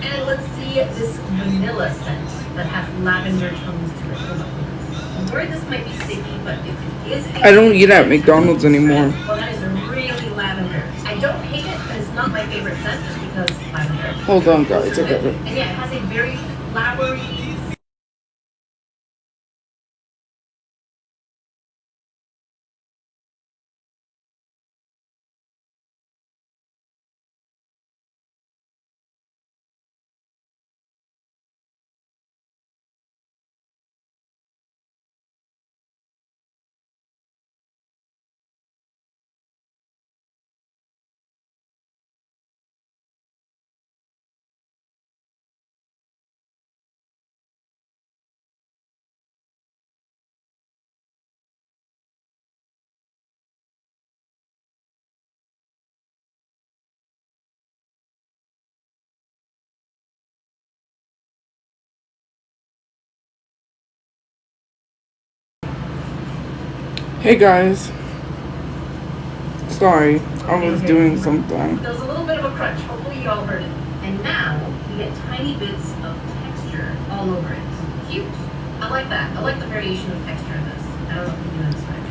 And let's see this vanilla scent that has lavender tones to it. Hold on. I'm worried this might be sticky, but if it is sticky, I don't eat at McDonald's anymore. well, that is really lavender. I don't hate it, but it's not my favorite scent just because lavender. Hold on, guys. I got it. And yeah, it has a very flowery. Hey guys. Sorry, I was doing something. There was a little bit of a crunch. Hopefully you all heard it. And now you get tiny bits of texture all over it. Cute. I like that. I like the variation of texture in this. I don't know if you do this right.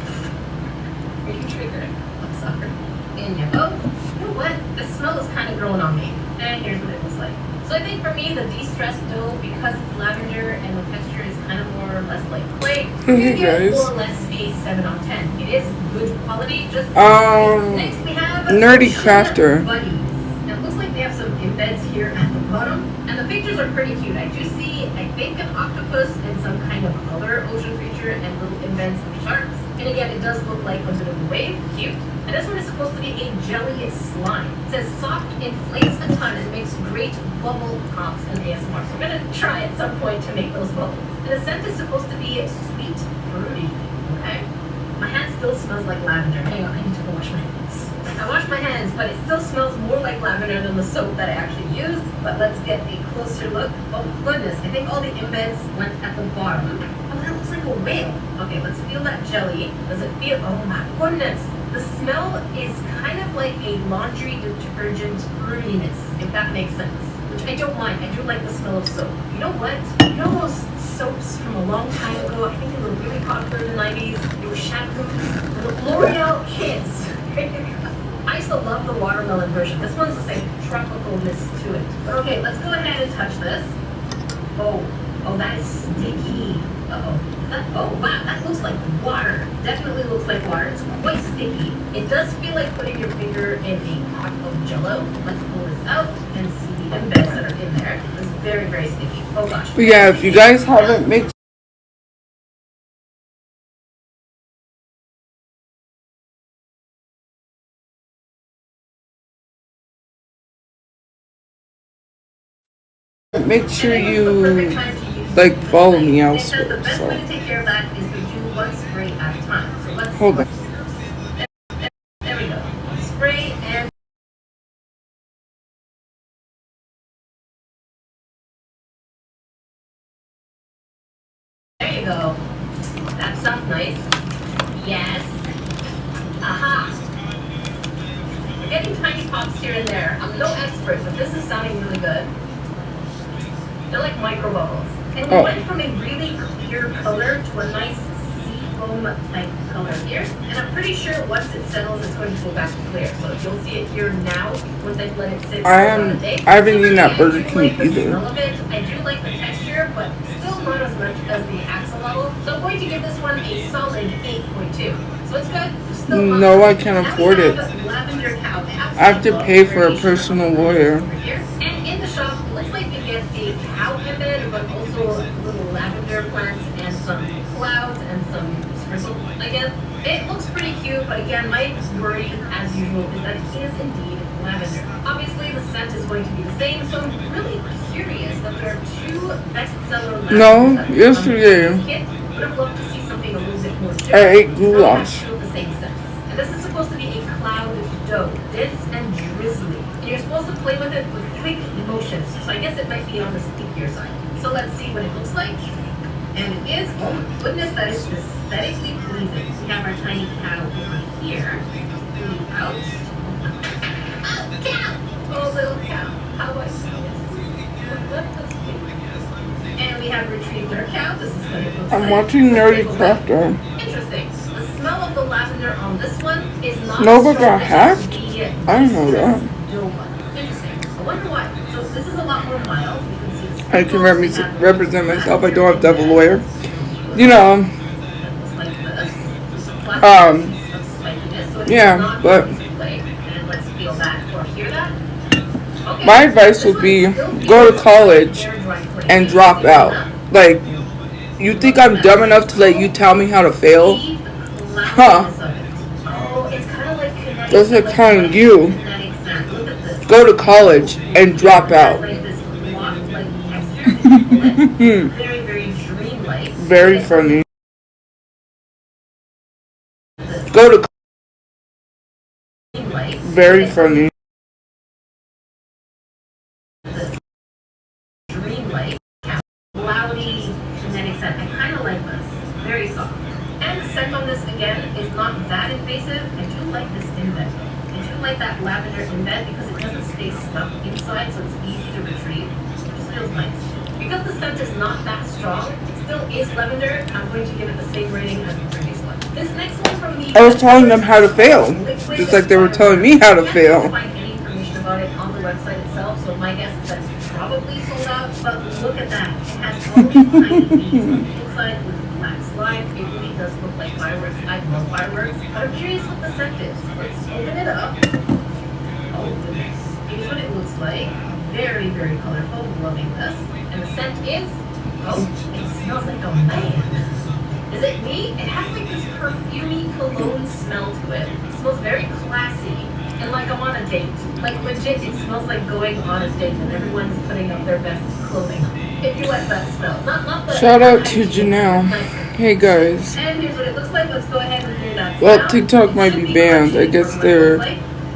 Are you triggered? I'm sorry. And you go. You know what? The smell is kind of growing on me. And here's what it looks like. So I think for me, the de-stress dough, because it's lavender and the texture is kind of more or less like clay, you get more or less a 7 out of 10. It is good quality. Just next we have Nerdy Crafter. Buddies. Now it looks like they have some embeds here at the bottom, and the pictures are pretty cute. I do see, I think, an octopus and some kind of other ocean creature and little embeds of sharks. And again, it does look like a bit of a wave. Cute. And this one is supposed to be a jelly slime. It says soft, inflates a ton, and makes great bubble pops in ASMR. So I'm going to try at some point to make those bubbles. And the scent is supposed to be sweet, fruity. Okay? My hand still smells like lavender. Hang on, I need to go wash my hands. I washed my hands, but it still smells more like lavender than the soap that I actually used. But let's get a closer look. Oh goodness, I think all the embeds went at the bottom. Oh, that looks like a whale. Okay, let's feel that jelly. Does it feel, oh my goodness. The smell is kind of like a laundry detergent fruitiness, if that makes sense. Which I don't mind. I do like the smell of soap. You know what? You know those soaps from a long time ago? I think they were really popular in the 90s. They were shampoos. The L'Oreal Kids. I used to love the watermelon version. This one's the same tropicalness to it. But okay, let's go ahead and touch this. Oh, that is sticky. Uh-oh. Oh wow, that looks like water. Definitely looks like water. It's quite sticky. It does feel like putting your finger in a pot of jello. Let's pull this out and see the embeds that are in there. It's very, very sticky. Oh gosh. But yeah, if you guys haven't mixed make sure you like follow me elsewhere. The best way to take care of that is to do one spray at a time. So let's hold on. There we go. Spray and there you go. That sounds nice. Yes. Aha. We're getting tiny pops here and there. I'm no expert, but this is sounding really good. They're like micro bubbles. And we went from a really clear color to a nice seafoam type color here. And I'm pretty sure once it settles, it's going to go back to clear. So you'll see it here now once I let it sit for a day. I haven't eaten at Burger King either. I do like the texture, but still not as much as the axolotl. So I'm going to give this one a solid 8.2. So it's good. Still no, I can't afford it. Lavender cow. I have to pay for a personal lawyer. And in the shop, it looks like you get a cow embed, but also little lavender plants and some clouds and some sprinkles, I guess. It looks pretty cute, but again, my worry, as usual, is that it is indeed lavender. Obviously, the scent is going to be the same, so I'm really curious that there are two bestseller lavender. No, yesterday. Would have loved to see something a little bit more I ate goulash. The same scent. And this is supposed to be a cloud dough, dense and drizzly. And you're supposed to play with it with quick motions. So I guess it might be on the stickier side. So let's see what it looks like. And it is, oh my goodness, that is aesthetically pleasing. We have our tiny cow over here. Out. Oh, cow! Oh, little cow. How do I smell this? have retrieved their cow. This is what it looks I'm like. watching Nerdy Crafter. Interesting. The smell of the lavender on this one is not Nova strong got as hacked? the I didn't know that. dill one. Interesting. I wonder why. So this is a lot more mild. You can see it's I can represent myself. I don't have to have a lawyer. You know. Yeah, but my advice would be go to college and drop out. Like, you think I'm dumb enough to let you tell me how to fail? Huh. That's like telling you go to college and drop out. Very funny. Go to very funny. Cloudy genetic scent. I kind of like this. Very soft. And the scent on this again is not that invasive. I do like this indent. I do like that lavender indent because it doesn't stay stuck inside, so it's easy to retrieve. It just feels nice. Because the scent is not that strong, it still is lavender. I'm going to give it the same rating as the previous one. This next one from the I was telling them how to fail, just like they were telling me how to fail. I can't find any information about it on the website itself, so my guess is that's probably sold out. But look at that. It has all these tiny beads on the inside with the black slime. It really does look like fireworks. I love fireworks. But I'm curious what the scent is. Let's open it up. Oh goodness. Here's what it looks like. Very, very colorful. Loving this. And the scent is, oh, it smells like a man. Is it me? It has like this perfumey cologne smell to it. It smells very classy and like I'm on a date. Like legit, it smells like going on a date and everyone's putting up their best clothing. If you like that smell. Not the Shout out to Janelle. Hey guys. And here's what it looks like. Let's go ahead and do that. Well, TikTok might be banned. I guess they're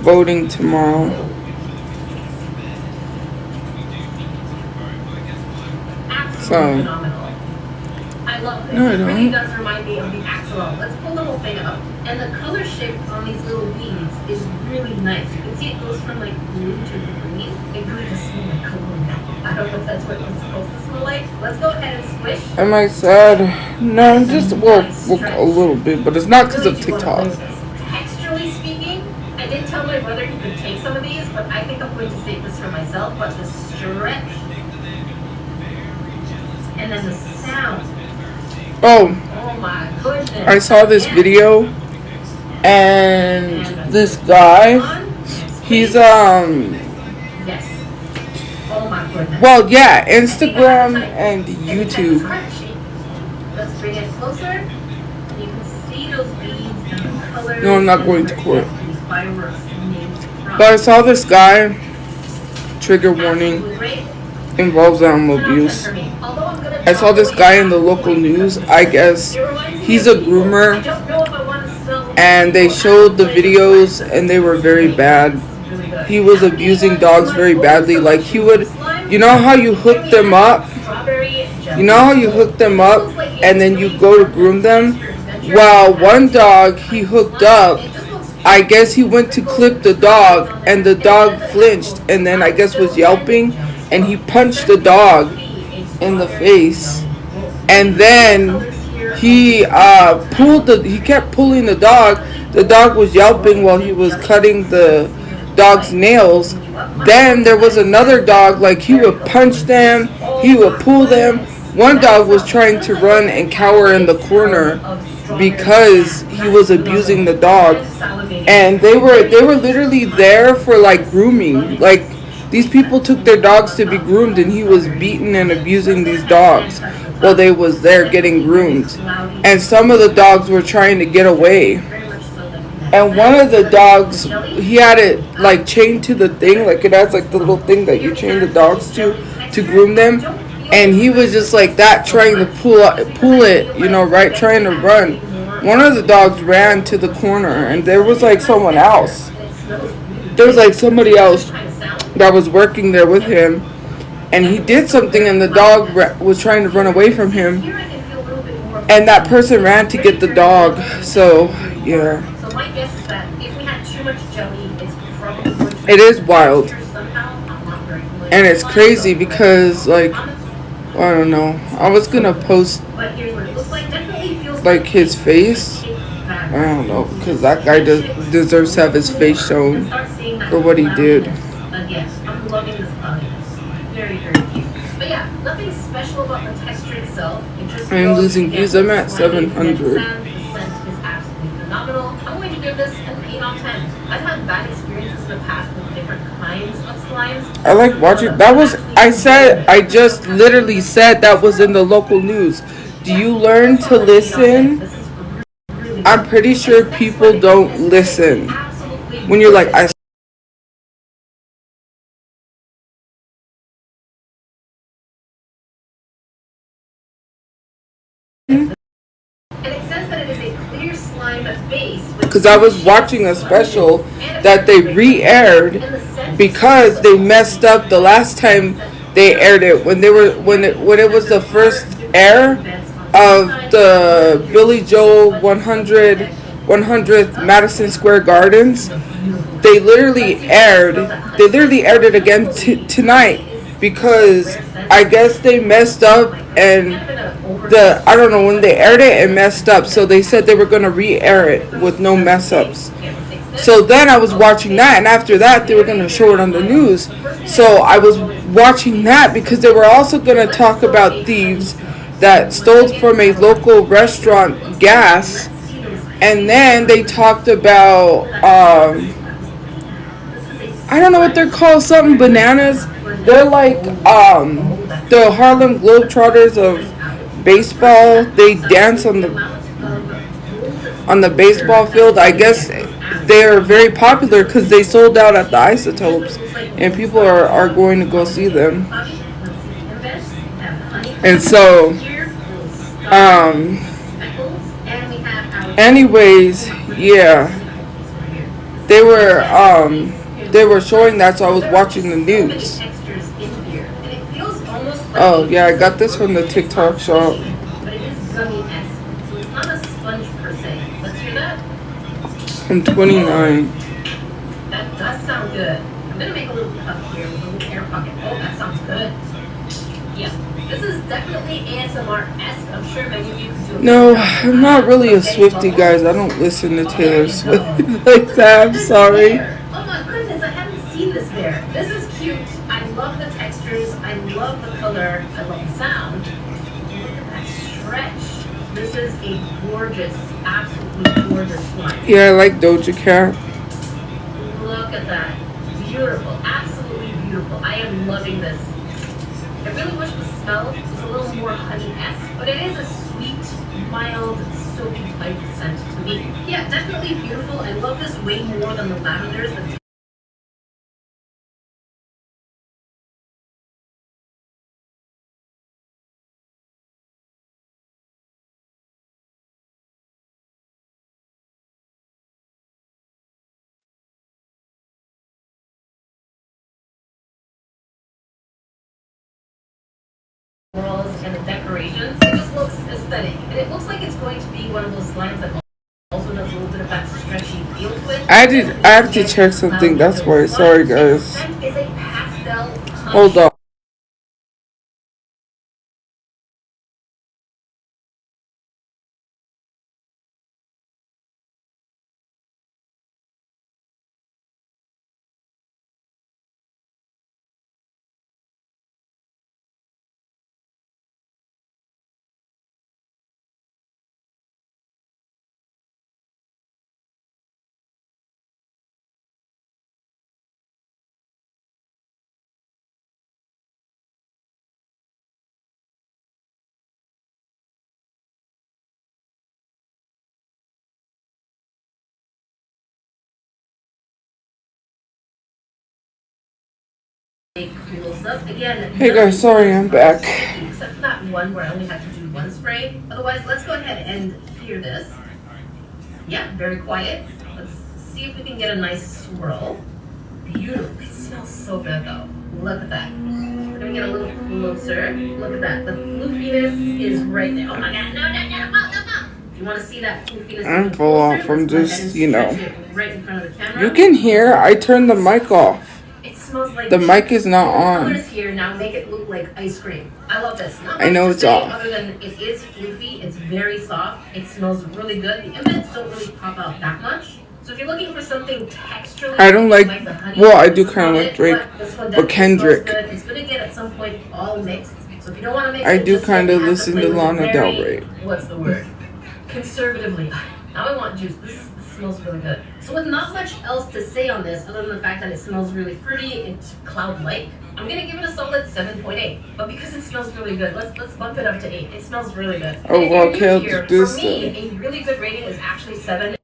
voting tomorrow. So. Phenomenal. I love this. No, I It really don't. does remind me of the axolotl. Let's pull the whole thing up. And the color shift on these little beads is really nice. You can see it goes from like blue to green. It really does smell like cologne. I don't know if that's what it's supposed to smell like. Let's go ahead and squish. Am I sad? No, just, well, a little bit, but it's not because of TikTok. Texturally speaking, I did tell my brother he could take some of these, but I think I'm going to save this for myself. But the stretch and then the sound. Oh my goodness. I saw this video and this guy, he's yes. Oh my goodness. well, yeah, Instagram and YouTube. Let's bring it closer. And you can see those beads and the colors. No, I'm not going to court. These fireworks But I saw this guy, trigger warning, involves animal abuse. I saw this guy in the local news. I guess he's a groomer, and they showed the videos and they were very bad. He was abusing dogs very badly. Like he would, you know how you hook them up? You know how you hook them up and then you go to groom them? Well, one dog he hooked up, I guess he went to clip the dog and the dog flinched and then I guess was yelping and he punched the dog in the face, and then he he kept pulling the dog. The dog was yelping while he was cutting the dog's nails. Then there was another dog, like he would punch them, he would pull them. One dog was trying to run and cower in the corner because he was abusing the dog, and they were literally there for like grooming. Like these people took their dogs to be groomed, and he was beating and abusing these dogs while they was there getting groomed. And some of the dogs were trying to get away. And one of the dogs, he had it like chained to the thing, like it has like the little thing that you chain the dogs to groom them. And he was just like that, trying to pull it, you know, right, trying to run. One of the dogs ran to the corner, and there was like someone else. There was like somebody else that was working there with him, and he did something and the dog was trying to run away from him, and that person ran to get the dog. So yeah, it is wild, and it's crazy because like I don't know. I was gonna post But here's what it looks like. Definitely feels like his face. I don't know, because that guy deserves to have his face shown for what he did. Again, I'm loving this cloudiness. Very, very cute. But yeah, nothing special about the texture itself. It just I'm losing views. I'm at 700. The scent is absolutely phenomenal. I'm going to give this an 8 on 10. I've had bad experiences in the past with different kinds of slimes. I like watching. That was, I just literally said that was in the local news. Do you learn to listen? I'm pretty sure people don't listen. When you're like, I because I was watching a special that they re-aired because they messed up the last time they aired it when it was the first air of the Billy Joel 100th Madison Square Gardens. They literally aired it again tonight because I guess they messed up and I don't know, when they aired it messed up, so they said they were gonna re-air it with no mess ups. So then I was watching that, and after that they were gonna show it on the news. So I was watching that because they were also gonna talk about thieves that stole from a local restaurant gas, and then they talked about I don't know what they're called, something bananas. They're like the Harlem Globetrotters of baseball. They dance on the baseball field. I guess they're very popular because they sold out at the Isotopes, and people are going to go see them. And so, anyways, yeah, they were showing that, so I was watching the news. Oh yeah, I got this from the TikTok shop. I'm 29. That does sound good. I'm gonna make a little cup here with a little air pocket. Oh, that sounds good. Yeah, this is definitely ASMR-esque. I'm sure many of you could do it. No, I'm not really a Swiftie, guys. I don't listen to Taylor Swift like that. I'm sorry. Oh my goodness, I haven't seen this bear. This is cute. I love the textures. I love the color. I love the sound. Look at that stretch. This is a gorgeous, absolutely gorgeous slime. Yeah, I like Doja Cat. Look at that. Beautiful. Absolutely beautiful. I am loving this. I really wish the smell was a little more honey-esque, but it is a sweet, mild, soapy type scent to me. Yeah, definitely beautiful. I love this way more than the lavenders. And the decorations, it just looks aesthetic, and it looks like it's going to be one of those slimes that also does a little bit of that stretchy feel to it. I have to check something. That's why. Sorry, guys. Hold on. Hey guys, sorry, I'm back. Except for that one where I only had to do one spray. Otherwise, let's go ahead and clear this. Yeah, very quiet. Let's see if we can get a nice swirl. Beautiful. It smells so good though. Look at that. We're gonna get a little closer. Look at that. The floofiness is right there. Oh my god, no. If you want to see that floofiness, I'm full off. I'm just, right in front of the camera. You can hear I turned the mic off. smells like The mic is not the on. colors here now make it look like ice cream. I love this. Not I know much to it's say off. other than it is floofy. It's very soft. It smells really good. The embeds don't really pop out that much. So if you're looking for something texturally, I don't like. the honey, Well, I do kind of like Drake this one or definitely Kendrick. smells good. It's gonna get at some point all mixed. So if you don't want to mix I it, do just kind like of have listen to flavor Lana Del very- Rey. What's the word? Conservatively. Now I want juice. This smells really good. So with not much else to say on this, other than the fact that it smells really fruity, it's cloud-like, I'm gonna give it a solid 7.8. But because it smells really good, let's bump it up to 8. It smells really good. Oh, And if well, you're new okay, here, I'll do for me, a really good rating is actually 7.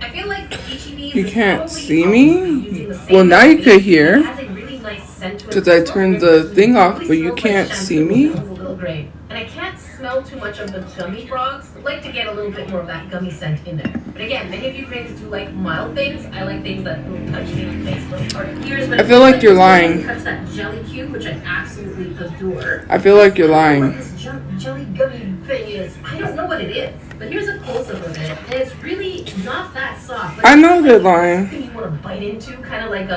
I feel like HEBs You is can't probably see also me? using the same Well, now you base. can hear. It has a really nice scent to it. Because I turned the thing off, but you can't see me. It smells a little great. And I can't smell too much of the gummy frogs. I'd like to get a little bit more of that gummy scent in there. But again, many of you creators do like mild things. I like things that will touch me, face, little part of ears. But I feel like you're lying. Touch that jelly cube, which I absolutely adore. I feel like you're lying. What this jelly gummy thing is, I don't know what it is. But here's a close-up of it, and it's really not that soft. But I know it's they're like lying. something you want to bite into, kind of like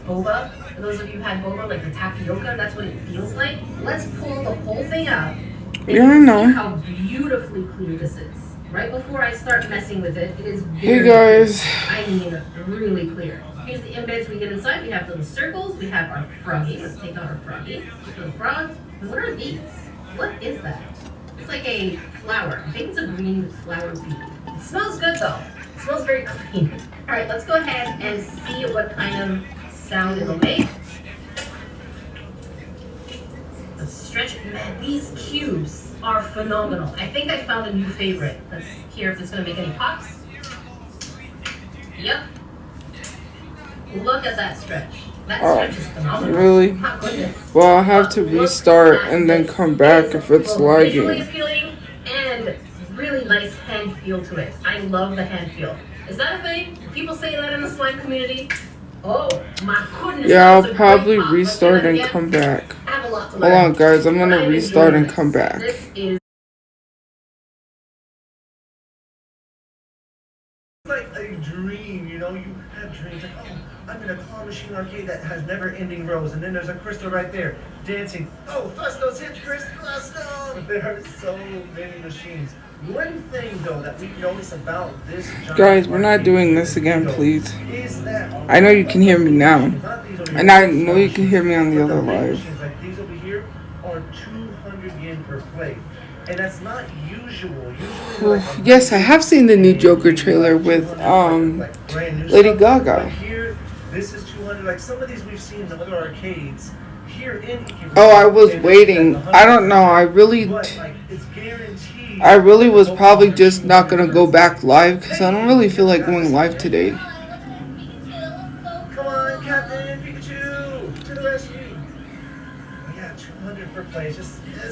boba. For those of you who had boba, like the tapioca, that's what it feels like. Let's pull the whole thing out. And Yeah, you I can know. see how beautifully clear this is. Right before I start messing with it, it is Hey very guys. clear. I mean, really clear. Here's the embeds we get inside. We have little circles. We have our froggy. Let's take out our froggy. Little frogs. And what are these? What is that? It's like a flower. I think it's a green flower bead. It smells good though. It smells very clean. All right, let's go ahead and see what kind of sound it'll make. Let's stretch it. Man, these cubes are phenomenal. I think I found a new favorite. Let's hear if it's gonna make any pops. Yep. Look at that stretch. That stretch is phenomenal. Really? My goodness. Well, I'll have to restart and then come back if it's Visually lagging. appealing and really nice hand feel to it. I love the hand feel. Is that a thing? Do people say that in the slime community? Oh my goodness. Yeah, I'll that's a probably great pop. restart Let's do and that come again. back. I have a lot to Hold learn. on, guys. I'm gonna I'm restart enjoying and come this. back. This is like a dream, you know, you have dreams like, oh, I'm in a claw machine arcade that has never ending rows, and then there's a crystal right there dancing. Oh, thrust those hips, Chris, thrust them! There are so many machines. One thing though that we notice about this giant Guys, we're not arcade doing this again, though, please. is that I know you can hear me now. not these over And here, I know you can hear me on the but other big live. machines like these over here are 200 yen per plate. And that's not usual. Usually, like, Yes, I have seen the new Joker trailer with Lady Gaga. But here, this is 200. Like some of these we've seen in the other arcades. Here in Ikebukuro, Oh, I was it's waiting. like I don't know. I really was probably just not gonna go back live because I don't really feel like going live today. Come on, Captain Pikachu, to the rescue! Yeah, 200 per play. It's a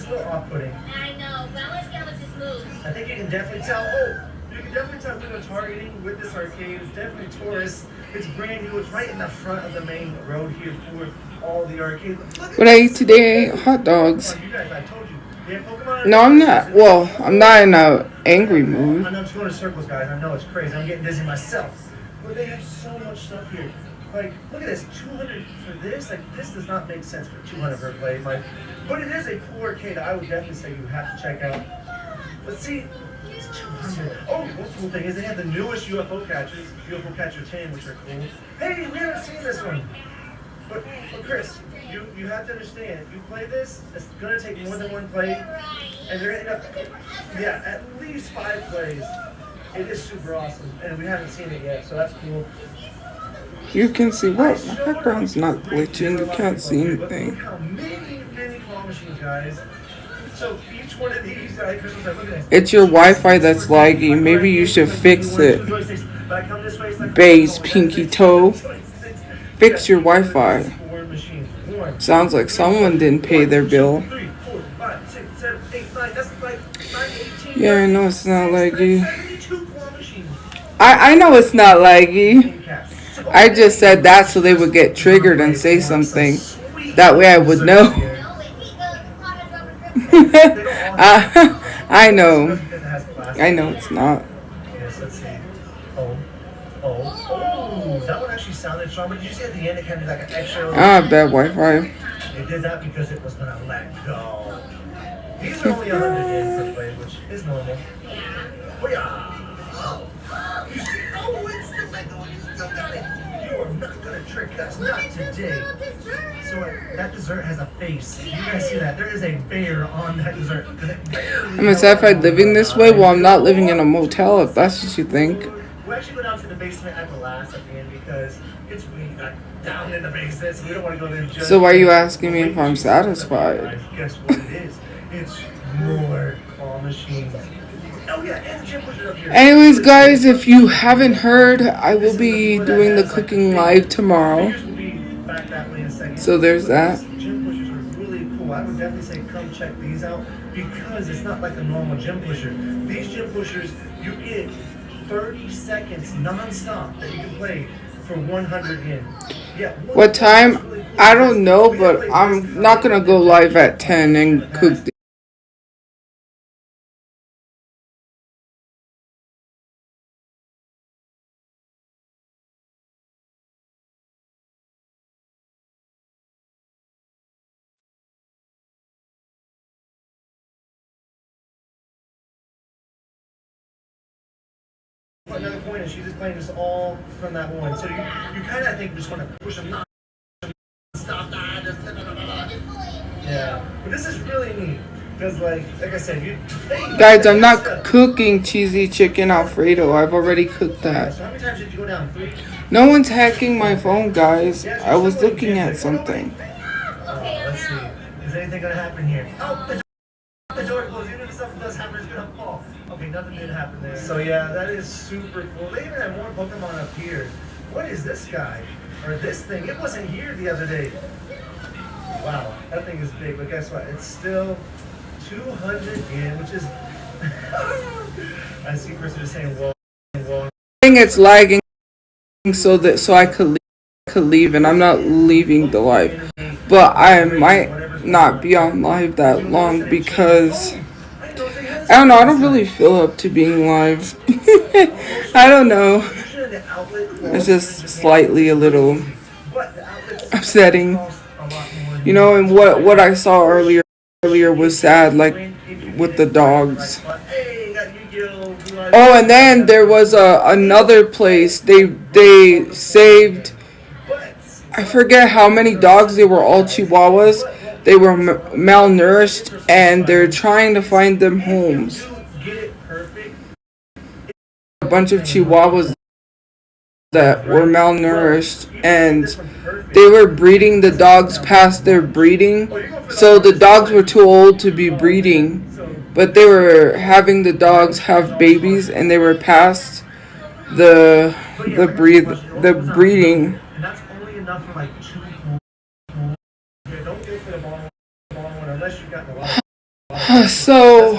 little off-putting. I know, but let's get with this move. I think you can definitely tell. Oh, you can definitely tell through the targeting with this arcade. It's definitely tourists. It's brand new. It's right in the front of the main road here for all the arcades. What I ate today, hot dogs. You guys, I told you. They have Pokemon. No, I'm not. Well, I'm not in a angry mood. I know I'm just going in circles, guys. I know it's crazy. I'm getting dizzy myself. But they have so much stuff here. Like, look at this. 200 for this? Like, this does not make sense for 200 per play. Like, but it is a cool arcade. I would definitely say you have to check out. But see, it's 200. Oh, one cool thing is they have the newest UFO catchers, UFO Catcher 10, which are cool. Hey, we haven't seen this one. But Chris, you have to understand, if you play this, it's going to take more than one play. And they're going to end up, yeah, at least 5 plays. It is super awesome, and we haven't seen it yet, so that's cool. You can see what? My background's not glitching. You can't see Look anything. how many claw machines, guys. So each one of these, guys, Chris was like, look at this. It's your Wi-Fi that's laggy. Maybe you should fix it. Bae's pinky toe. Fix your Wi-Fi. Sounds like someone didn't pay their bill. Yeah, I know it's not laggy. I know it's not laggy. I just said that so they would get triggered and say something. That way I would know. I know. I know it's not. Yes, let's see. Oh, that one actually sounded strong, but did you see at the end it kind of like an extra... Bad Wi-Fi. It did that because it was going to let go. These are only 100 yen per play, which is normal. Oh, yeah. You see? Oh, it's the let go. You still got it. You are not going to trick us. Not today. So that dessert has a face. You guys see that? There is a bear on that dessert. I'm satisfied living this way. Well, I'm not living in a motel if that's what you think. We actually go down to the basement at the last at the end because it's way down in the basement, so we don't want to go there. So why are you asking me if I'm satisfied? Guess what it is? It's more claw machines. Oh yeah, and the gym pusher up here. Anyways, guys, if you haven't heard, I will be doing the cooking live tomorrow. So there's that. Gym pushers are really cool. I would definitely say come check these out because it's not like a normal gym pusher. These gym pushers, you get 30 seconds non-stop that you can play for 100 yen. Yeah. What time? I don't know, but I'm not gonna go live at 10 and cook. Another point is she's just playing this all from that one. So you kind of, I think, just want to push them. Stop that. Yeah. But this is really neat. Because, like I said, Guys, I'm not cooking cheesy chicken Alfredo. I've already cooked that. So how many times did you go down? 3? No one's hacking my phone, guys. I was looking at something. Let's see. Is anything going to happen here? Oh, the door closed. Even if something does happen, it's going to fall. Okay, nothing did happen there. So yeah, that is super cool. They even have more Pokemon up here. What is this guy? Or this thing? It wasn't here the other day. Wow, that thing is big. But guess what? It's still 200 yen, which is... I see Chris just saying, well. I think it's lagging so I could leave, and I'm not leaving the live. But I might not be on live that long because... I don't know, I don't really feel up to being live. I don't know. It's just slightly a little upsetting. You know, and what I saw earlier was sad, like with the dogs. Oh, and then there was another place. They saved, I forget how many dogs. They were all Chihuahuas. They were malnourished, and they're trying to find them homes. A bunch of Chihuahuas that were malnourished, and they were breeding the dogs past their breeding. So the dogs were too old to be breeding, but they were having the dogs have babies, and they were past the breeding. And that's only enough for like 2 Don't go for the ball one unless you got the lot. So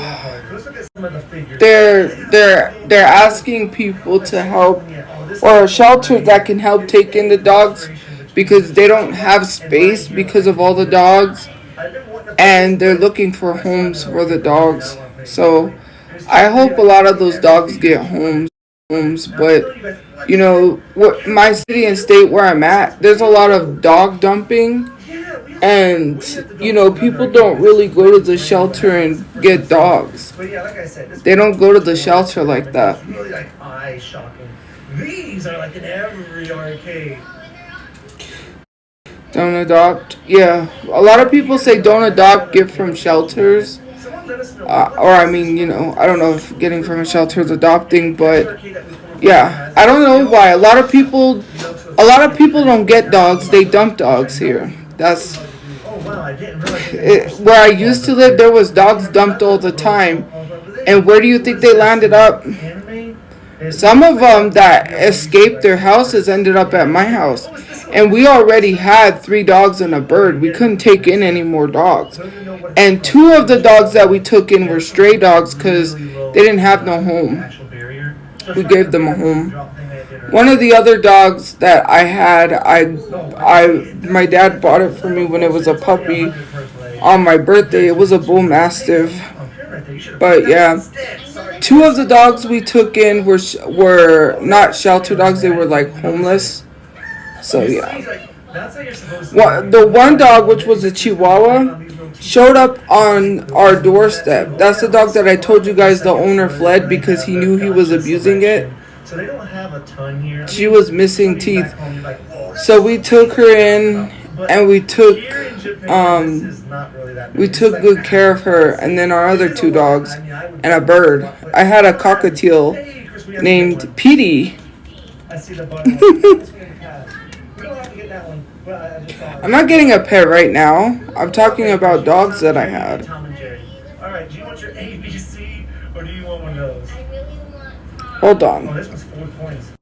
they're asking people to help, or shelters that can help take in the dogs because they don't have space because of all the dogs, and they're looking for homes for the dogs. So I hope a lot of those dogs get homes. But you know, my city and state where I'm at, there's a lot of dog dumping. And, you know, people don't really go to the shelter and get dogs. They don't go to the shelter like that. It's really like eye-shocking. These are like in every arcade. Don't adopt. Yeah. A lot of people say don't adopt, get from shelters. let us know. Or I mean, you know, I don't know if getting from a shelter is adopting, but yeah, I don't know why a lot of people don't get dogs. They dump dogs here. That's Oh wow, I didn't realize where I used to live. There was dogs dumped all the time, and where do you think they landed up? Some of them that escaped their houses ended up at my house. And we already had 3 dogs and a bird. We couldn't take in any more dogs. And 2 of the dogs that we took in were stray dogs because they didn't have no home. We gave them a home. One of the other dogs that I had, my dad bought it for me when it was a puppy on my birthday. It was a bull mastiff. But yeah, 2 of the dogs we took in were not shelter dogs. They were like homeless. So yeah. The one dog, which was a Chihuahua, showed up on our doorstep. That's the dog that I told you guys the owner fled because he knew he was abusing it. She was missing teeth. So we took her in and we took good care of her, and then our other 2 dogs and a bird. I had a cockatiel named Petey. I'm not getting a pet right now. I'm talking about dogs that I had. Alright, do you want your ABC or do you want one of those? I really want Tom. Hold on. Oh, this was 4 points.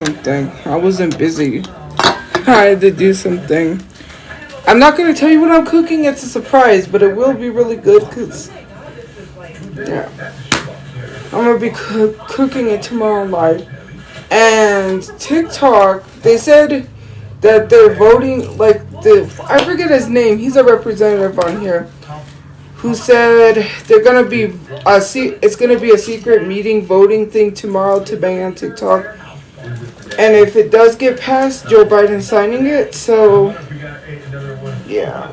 something. I wasn't busy. I had to do something. I'm not going to tell you what I'm cooking. It's a surprise, but it will be really good because, yeah. I'm going to be cooking it tomorrow live. And TikTok, they said that they're voting, like, I forget his name. He's a representative on here. Who said they're going to be, it's going to be a secret meeting voting thing tomorrow to ban on TikTok. And if it does get passed, Joe Biden's signing it. So, yeah.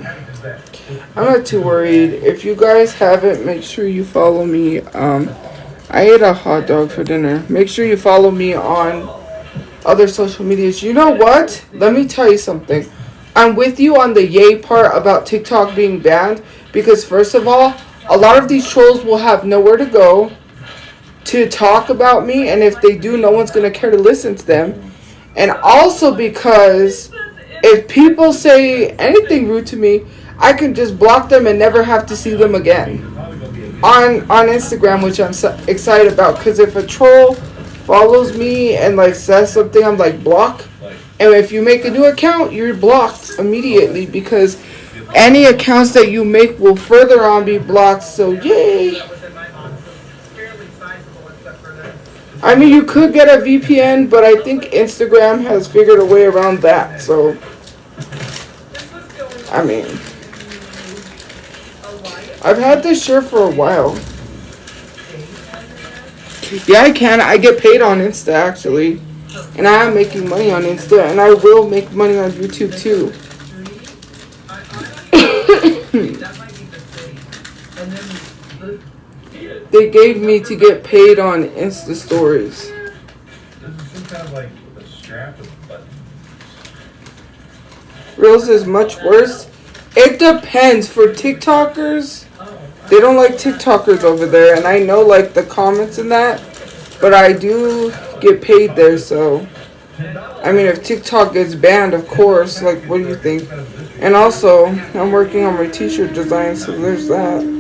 I'm not too worried. If you guys haven't, make sure you follow me. I ate a hot dog for dinner. Make sure you follow me on other social medias. You know what? Let me tell you something. I'm with you on the yay part about TikTok being banned. Because first of all, a lot of these trolls will have nowhere to go to talk about me, and if they do, no one's going to care to listen to them. And also because if people say anything rude to me, I can just block them and never have to see them again on Instagram, which I'm excited about, because if a troll follows me and like says something, I'm like block, and if you make a new account, you're blocked immediately, because any accounts that you make will further on be blocked. So yay. I mean, you could get a VPN, but I think Instagram has figured a way around that. So, I mean, I've had this shirt for a while. Yeah, I can. I get paid on Insta, actually. And I am making money on Insta. And I will make money on YouTube, too. They gave me to get paid on Insta stories. Reels is much worse. It depends. For TikTokers, they don't like TikTokers over there, and I know like the comments and that, but I do get paid there. So I mean, if TikTok gets banned, of course, like, what do you think? And also, I'm working on my t-shirt design, so there's that.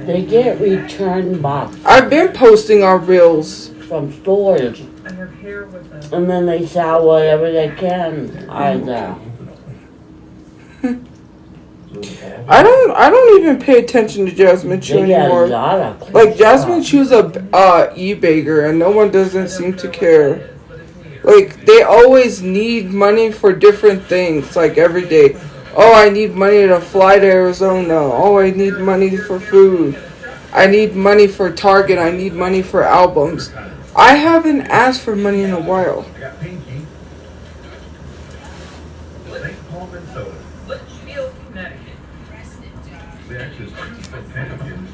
They get returned box I've been posting on Reels. from stores, and then they sell whatever they can out of that. I don't even pay attention to Jasmine Chu They get a anymore. lot of Like, Jasmine Chu's a e-bagger, and no one doesn't seem to care. Like, they always need money for different things, like every day. Oh, I need money to fly to Arizona. Oh, I need money for food. I need money for Target. I need money for albums. I haven't asked for money in a while.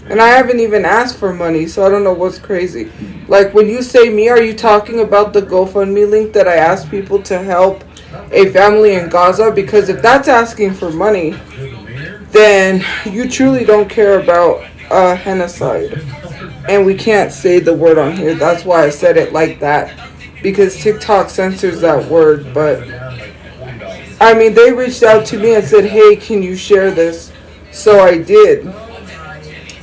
And I haven't even asked for money, so I don't know what's crazy. Like, when you say me, are you talking about the GoFundMe link that I asked people to help a family in Gaza? Because if that's asking for money, then you truly don't care about genocide. And we can't say the word on here. That's why I said it like that. Because TikTok censors that word. But, I mean, they reached out to me and said, hey, can you share this? So I did.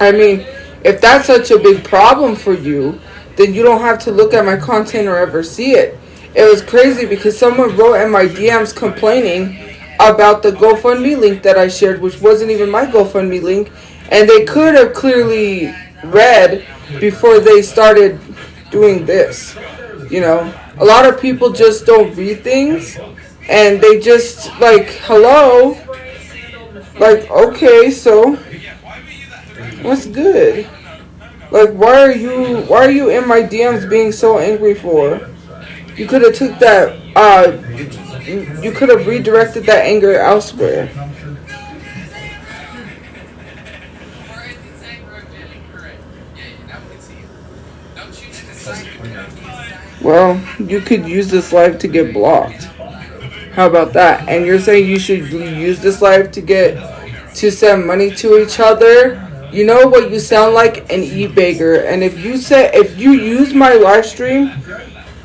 I mean, if that's such a big problem for you, then you don't have to look at my content or ever see it. It was crazy because someone wrote in my DMs complaining about the GoFundMe link that I shared, which wasn't even my GoFundMe link. And they could have clearly read before they started doing this. You know, a lot of people just don't read things. And they just, like, hello? Like, okay, so what's good? Like, why are you in my DMs being so angry for? You could have took that, you could have redirected that anger elsewhere. Well, you could use this live to get blocked. How about that? And you're saying you should use this live to send money to each other? You know what you sound like? An e-bagger. And if you use my live stream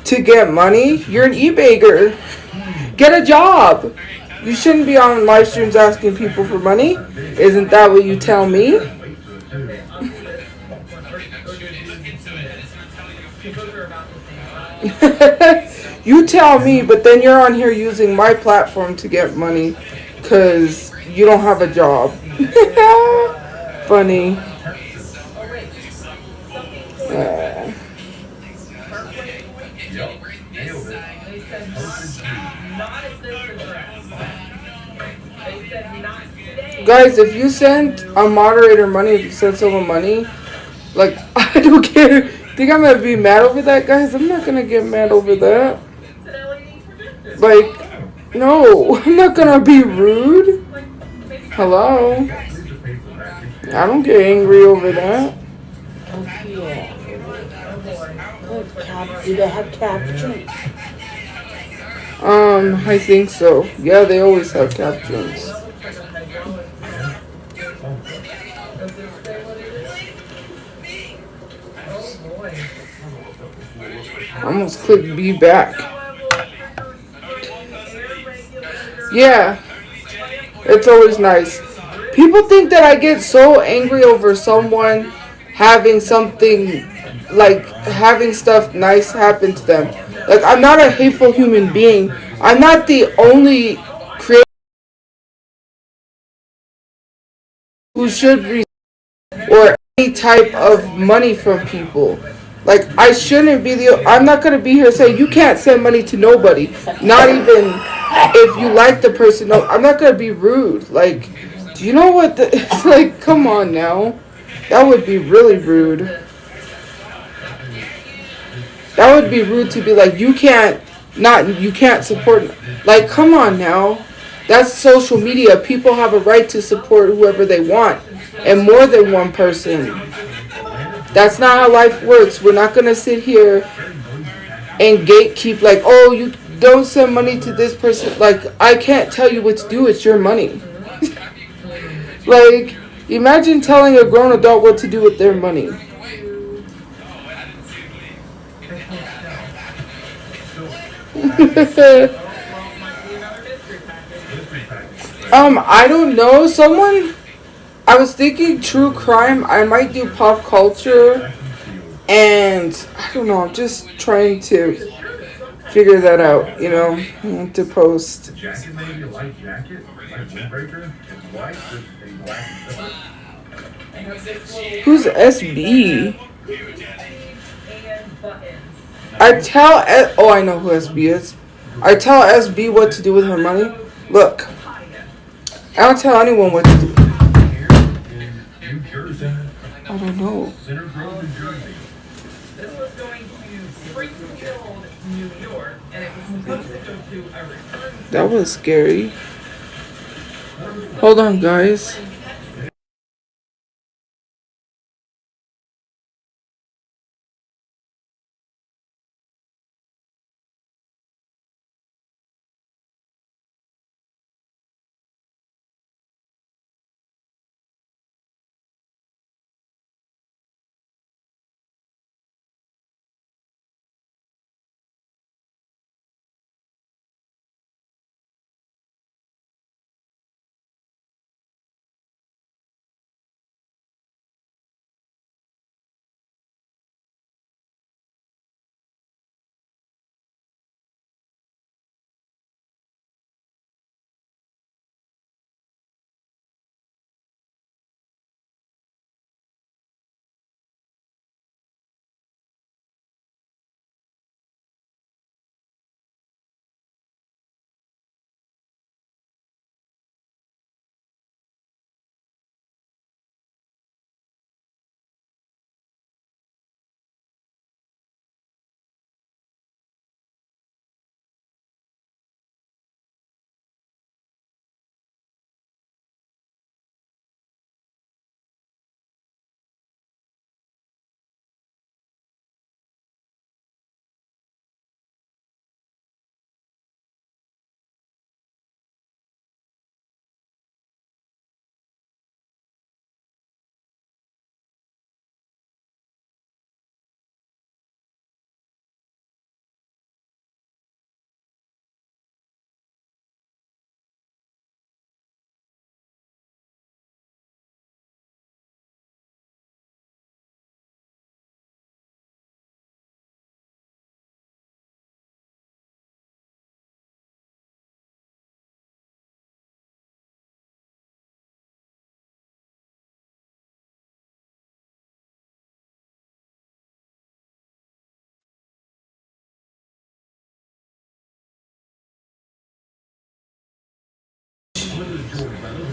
to get money, you're an e-bagger. Get a job. You shouldn't be on live streams asking people for money. Isn't that what you tell me? You tell me, but then you're on here using my platform to get money because you don't have a job. Funny. Uh, Yep, nailed it. guys, if you send a moderator money, if you send someone money, like, I don't care. Think I'm gonna be mad over that, guys? I'm not gonna get mad over that. Like, no, I'm not gonna be rude. Hello? I don't get angry over that. Yeah. Do they have captions? I think so. Yeah, they always have captions. I almost clicked be back. Yeah, it's always nice. People think that I get so angry over someone having something, like having stuff nice happen to them. Like, I'm not a hateful human being. I'm not the only creator who should receive or any type of money from people. Like, I shouldn't be I'm not gonna be here saying you can't send money to nobody. Not even if you like the person. No, I'm not gonna be rude. Like, do you know what? It's like, come on now. That would be really rude. That would be rude to be like, you can't support. Like, come on now. That's social media. People have a right to support whoever they want, and more than one person. That's not how life works. We're not gonna sit here and gatekeep like, oh, you don't send money to this person. Like, I can't tell you what to do. It's your money. Like, imagine telling a grown adult what to do with their money. I don't know. I was thinking true crime. I might do pop culture. And I don't know. I'm just trying to figure that out, to post. Jacket, maybe a light jacket, light windbreaker, white with a black. Who's SB? I know who SB is. I tell SB what to do with her money. Look, I don't tell anyone what to do. I don't know. This was going to Springfield, New York, and it was supposed to go to a return. That was scary. Hold on, guys.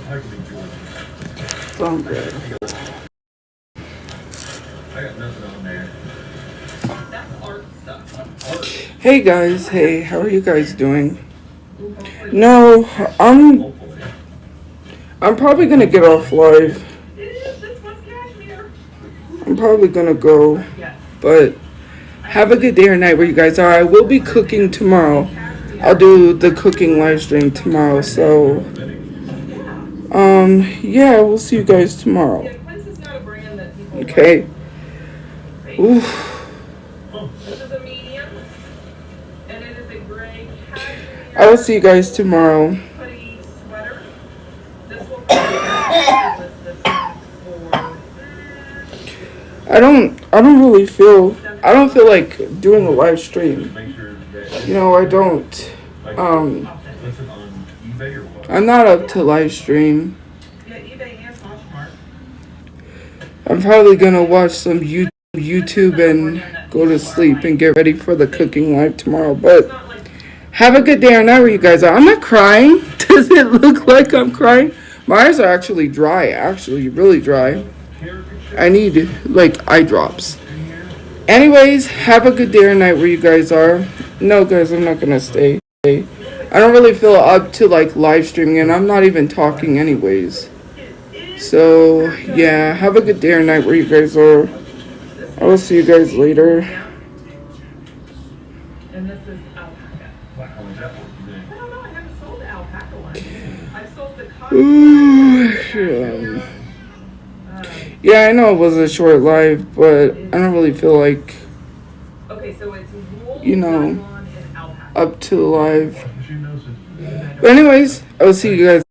Sounds good. I got nothing on there. That's art stuff. Hey guys, hey, how are you guys doing? No, I'm probably gonna get off live. It is, this one's cashmere. I'm probably gonna go, Yes. but have a good day or night where you guys are. I will be cooking tomorrow. I'll do the cooking live stream tomorrow, so yeah, we'll see you guys tomorrow. Yeah, Quince is not a brand that people Okay. like. Oof. This is a medium, and it is a gray cashmere I will see you guys tomorrow. hoodie sweater. This will probably list this for I don't really feel, I don't feel like doing a live stream. You know, I don't, I'm not up to live stream. yeah, eBay and Poshmark. I'm probably gonna watch some YouTube and go to sleep and get ready for the cooking live tomorrow. But have a good day or night where you guys are. I'm not crying. Does it look like I'm crying? My eyes are actually dry, actually really dry. I need like eye drops. Anyways, have a good day or night where you guys are. No guys, I'm not gonna stay. I don't really feel up to like live streaming, and I'm not even talking anyways. So yeah, have a good day or night where you guys are. I will see you guys later. And this is alpaca. I don't know, I haven't sold the alpaca one. I've sold the cotton. Ooh, yeah, I know it was a short live, but I don't really feel like, Okay, so it's wool, you know, nylon, and alpaca. up to the live. But anyways, I will see you guys